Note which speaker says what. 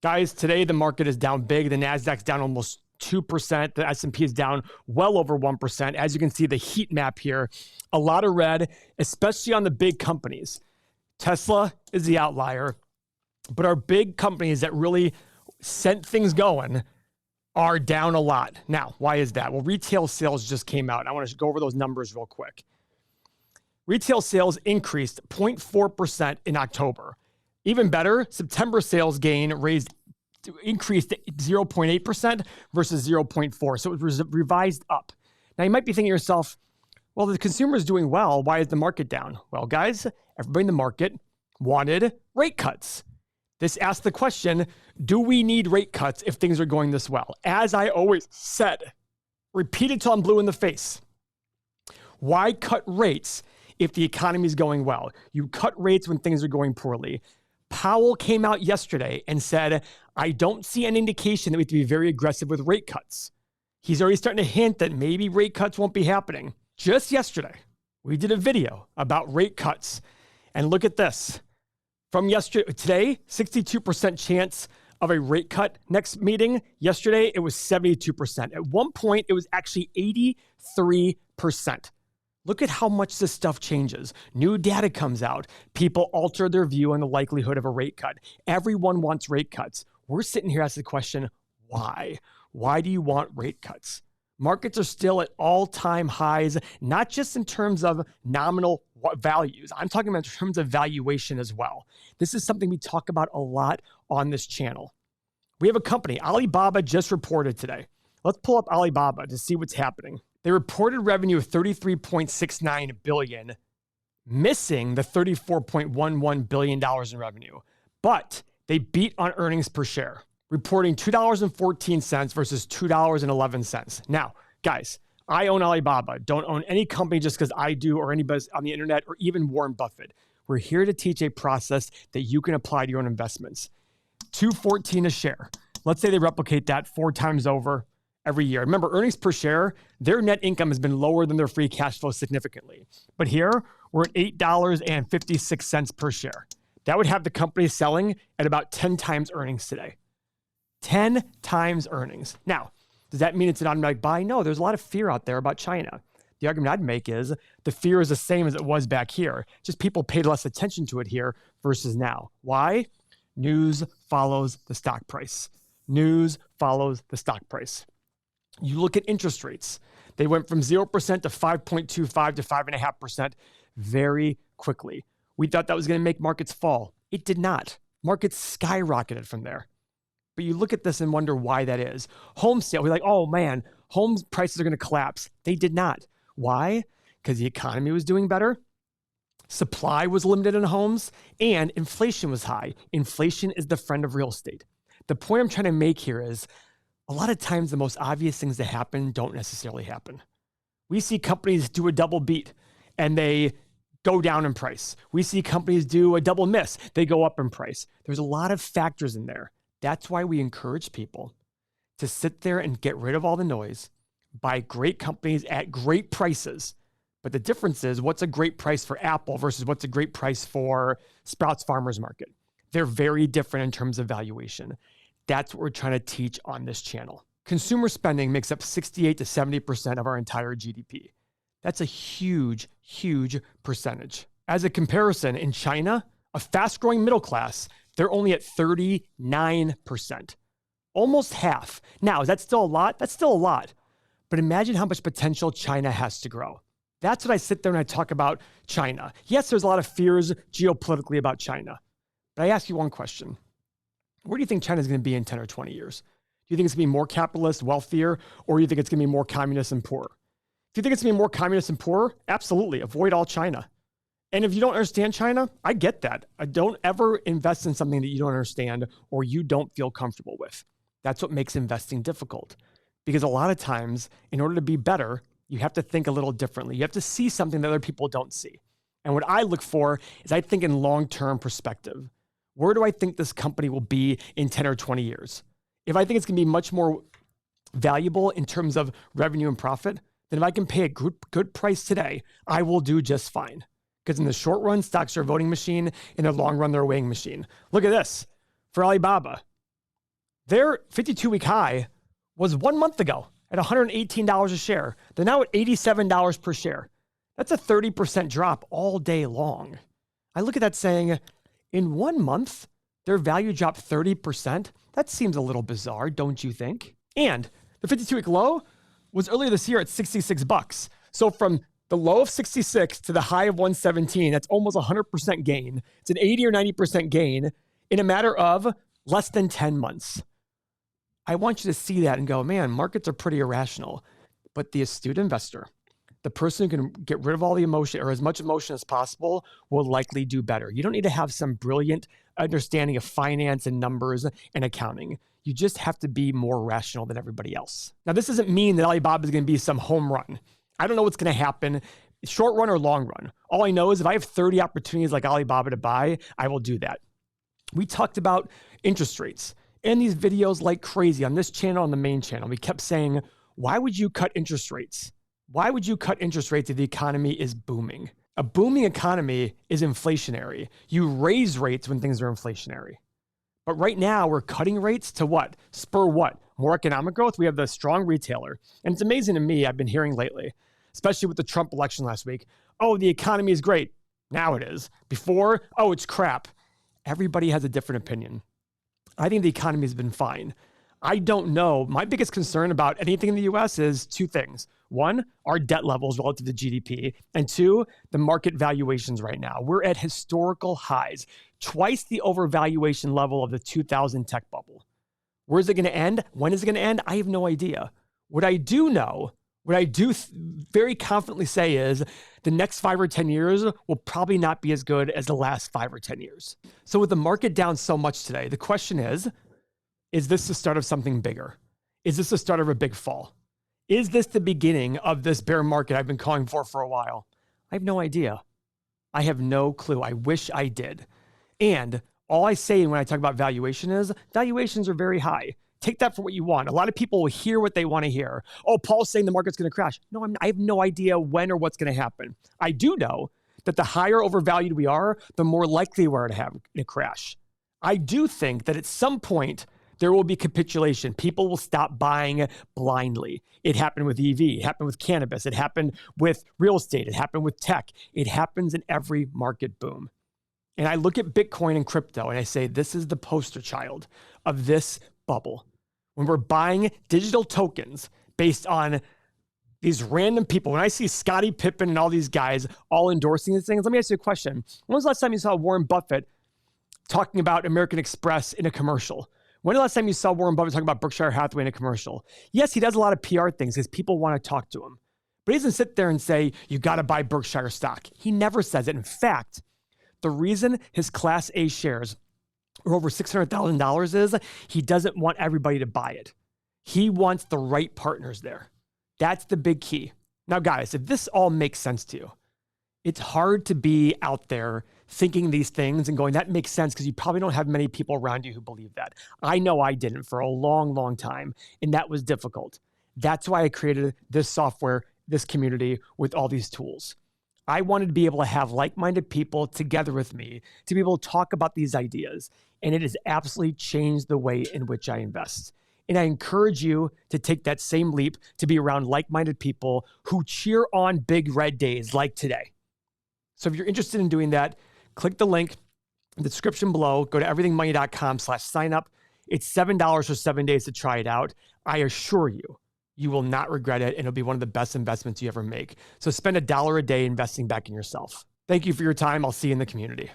Speaker 1: Guys, today the market is down big. The NASDAQ's down almost 2%. The S&P is down well over 1%. As you can see, the heat map here, a lot of red, especially on the big companies. Tesla is the outlier, but our big companies that really sent things going are down a lot. Now, why is that? Well, retail sales just came out. I want to go over those numbers real quick. Retail sales increased 0.4% in October. Even better, September sales gain increased 0.8% versus 0.4%. So it was revised up. Now you might be thinking to yourself, well, the consumer is doing well. Why is the market down? Well, guys, everybody in the market wanted rate cuts. This asks the question, do we need rate cuts if things are going this well? As I always said, repeated till I'm blue in the face. Why cut rates if the economy is going well? You cut rates when things are going poorly. Powell came out yesterday and said, I don't see an indication that we have to be very aggressive with rate cuts. He's already starting to hint that maybe rate cuts won't be happening. Just yesterday, we did a video about rate cuts. And look at this. From yesterday, today, 62% chance of a rate cut next meeting. Yesterday, it was 72%. At one point, it was actually 83%. Look at how much this stuff changes. New data comes out. People alter their view on the likelihood of a rate cut. Everyone wants rate cuts. We're sitting here asking the question, why? Why do you want rate cuts? Markets are still at all-time highs, not just in terms of nominal values. I'm talking about in terms of valuation as well. This is something we talk about a lot on this channel. We have a company, Alibaba just reported today. Let's pull up Alibaba to see what's happening. They reported revenue of $33.69 billion, missing the $34.11 billion in revenue. But they beat on earnings per share, reporting $2.14 versus $2.11. Now, guys, I own Alibaba. Don't own any company just because I do or anybody on the internet or even Warren Buffett. We're here to teach a process that you can apply to your own investments. $2.14 a share. Let's say they replicate that 4 times over every year. Remember, earnings per share, their net income has been lower than their free cash flow significantly. But here, we're at $8.56 per share. That would have the company selling at about 10 times earnings today. 10 times earnings. Now, does that mean it's an automatic buy? No, there's a lot of fear out there about China. The argument I'd make is the fear is the same as it was back here. Just people paid less attention to it here versus now. Why? News follows the stock price. News follows the stock price. You look at interest rates. They went from 0% to 5.25 to 5.5% very quickly. We thought that was going to make markets fall. It did not. Markets skyrocketed from there. But you look at this and wonder why that is. Home sale, we're like, oh man, home prices are going to collapse. They did not. Why? Because the economy was doing better. Supply was limited in homes and inflation was high. Inflation is the friend of real estate. The point I'm trying to make here is a lot of times the most obvious things that happen don't necessarily happen. We see companies do a double beat and they go down in price. We see companies do a double miss. They go up in price. There's a lot of factors in there. That's why we encourage people to sit there and get rid of all the noise, buy great companies at great prices. But the difference is what's a great price for Apple versus what's a great price for Sprouts Farmers Market. They're very different in terms of valuation. That's what we're trying to teach on this channel. Consumer spending makes up 68 to 70% of our entire GDP. That's a huge, huge percentage. As a comparison, in China, a fast-growing middle class, they're only at 39%. Almost half. Now, is that still a lot? That's still a lot. But imagine how much potential China has to grow. That's what I sit there and I talk about China. Yes, there's a lot of fears geopolitically about China. But I ask you one question. Where do you think China is going to be in 10 or 20 years? Do you think it's going to be more capitalist, wealthier, or do you think it's going to be more communist and poorer? If you think it's going to be more communist and poorer, absolutely, avoid all China. And if you don't understand China, I get that. Don't ever invest in something that you don't understand or you don't feel comfortable with. That's what makes investing difficult. Because a lot of times, in order to be better, you have to think a little differently. You have to see something that other people don't see. And what I look for is I think in long-term perspective. Where do I think this company will be in 10 or 20 years? If I think it's going to be much more valuable in terms of revenue and profit, then if I can pay a good price today, I will do just fine. Because in the short run, stocks are a voting machine. In the long run, they're a weighing machine. Look at this. For Alibaba, Their 52-week high was 1 month ago at $118 a share. They're now at $87 per share. That's a 30% drop all day long. I look at that saying, in 1 month, their value dropped 30%. That seems a little bizarre, don't you think? And the 52-week low was earlier this year at $66. So from the low of 66 to the high of 117, that's almost 100% gain. It's an 80 or 90% gain in a matter of less than 10 months. I want you to see that and go, man, markets are pretty irrational. But the astute investor, the person who can get rid of all the emotion or as much emotion as possible, will likely do better. You don't need to have some brilliant understanding of finance and numbers and accounting. You just have to be more rational than everybody else. Now, this doesn't mean that Alibaba is going to be some home run. I don't know what's going to happen, short run or long run. All I know is if I have 30 opportunities like Alibaba to buy, I will do that. We talked about interest rates in these videos like crazy on this channel, on the main channel. We kept saying, why would you cut interest rates? Why would you cut interest rates if the economy is booming? A booming economy is inflationary. You raise rates when things are inflationary. But right now we're cutting rates to what? Spur what? More economic growth? We have the strong retailer. And it's amazing to me, I've been hearing lately, especially with the Trump election last week, oh, the economy is great. Now it is. Before, oh, it's crap. Everybody has a different opinion. I think the economy has been fine. I don't know. My biggest concern about anything in the US is two things. One, our debt levels relative to GDP. And two, the market valuations right now. We're at historical highs, twice the overvaluation level of the 2000 tech bubble. Where's it going to end? When is it going to end? I have no idea. What I do know, what I do very confidently say is the next 5 or 10 years will probably not be as good as the last 5 or 10 years. So with the market down so much today, the question is this the start of something bigger? Is this the start of a big fall? Is this the beginning of this bear market I've been calling for a while? I have no idea. I have no clue. I wish I did. And all I say when I talk about valuation is valuations are very high. Take that for what you want. A lot of people will hear what they want to hear. Oh, Paul's saying the market's going to crash. No, I have no idea when or what's going to happen. I do know that the higher overvalued we are, the more likely we are to have a crash. I do think that at some point, there will be capitulation. People will stop buying blindly. It happened with EV. It happened with cannabis. It happened with real estate. It happened with tech. It happens in every market boom. And I look at Bitcoin and crypto and I say, this is the poster child of this bubble. When we're buying digital tokens based on these random people, when I see Scottie Pippen and all these guys all endorsing these things, let me ask you a question. When was the last time you saw Warren Buffett talking about American Express in a commercial? When was the last time you saw Warren Buffett talking about Berkshire Hathaway in a commercial? Yes, he does a lot of PR things because people want to talk to him. But he doesn't sit there and say, you got to buy Berkshire stock. He never says it. In fact, the reason his Class A shares are over $600,000 is he doesn't want everybody to buy it. He wants the right partners there. That's the big key. Now, guys, if this all makes sense to you, it's hard to be out there thinking these things and going, that makes sense, because you probably don't have many people around you who believe that. I know I didn't for a long, long time, and that was difficult. That's why I created this software, this community with all these tools. I wanted to be able to have like-minded people together with me to be able to talk about these ideas, and it has absolutely changed the way in which I invest. And I encourage you to take that same leap to be around like-minded people who cheer on big red days like today. So if you're interested in doing that, click the link in the description below. Go to everythingmoney.com/sign-up. It's $7 for 7 days to try it out. I assure you, you will not regret it, and it'll be one of the best investments you ever make. So spend $1 a day investing back in yourself. Thank you for your time. I'll see you in the community.